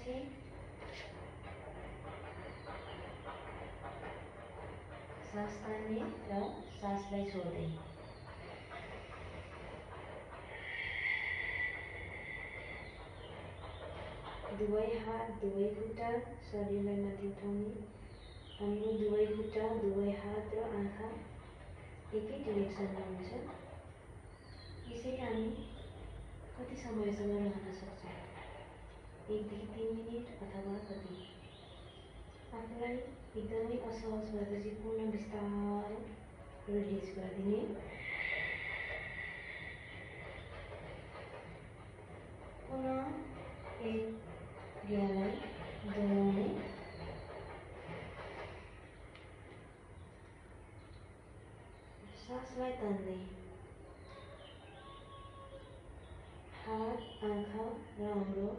त्यसपछि सास तान्ने र सासलाई छोड्दै दुवै हात दुवै खुट्टा शरीरलाई माथि उठाउने। हाम्रो दुवै खुट्टा दुवै हात र आँखा एकै डिरेक्सनमा हुन्छ। यसरी हामी कति समयसम्म रहन सक्छौँ? 1 देखि 3 मिनेट अथवा कति। आफूलाई एकदमै असहज भएपछि पूर्ण बिस्तारै रिलिज गरिदिने। पुनः एक क्रियालाई दोहोऱ्याउने। सासलाई तान्दै हात आँखा र हाम्रो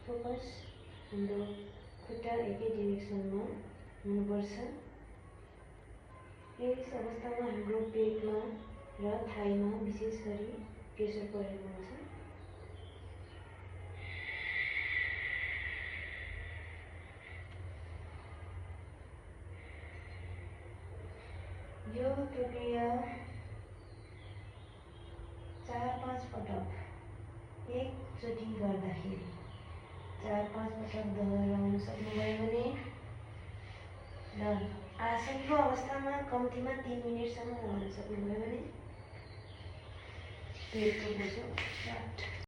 फोकस हाम्रो खुट्टा एकै डिरेक्सनमा हुनुपर्छ। यस अवस्थामा हाम्रो पेटमा र थाईमा विशेष गरी प्रेसर परेको हुन्छ। यो प्रक्रिया 4-5 पटक एकचोटि गर्दाखेरि 4-5 पटक दोहोऱ्याउन सक्नुभयो भने र आसनको अवस्थामा कम्तीमा 3 मिनेटसम्म रहन सक्नुभयो भने पेटको बोसो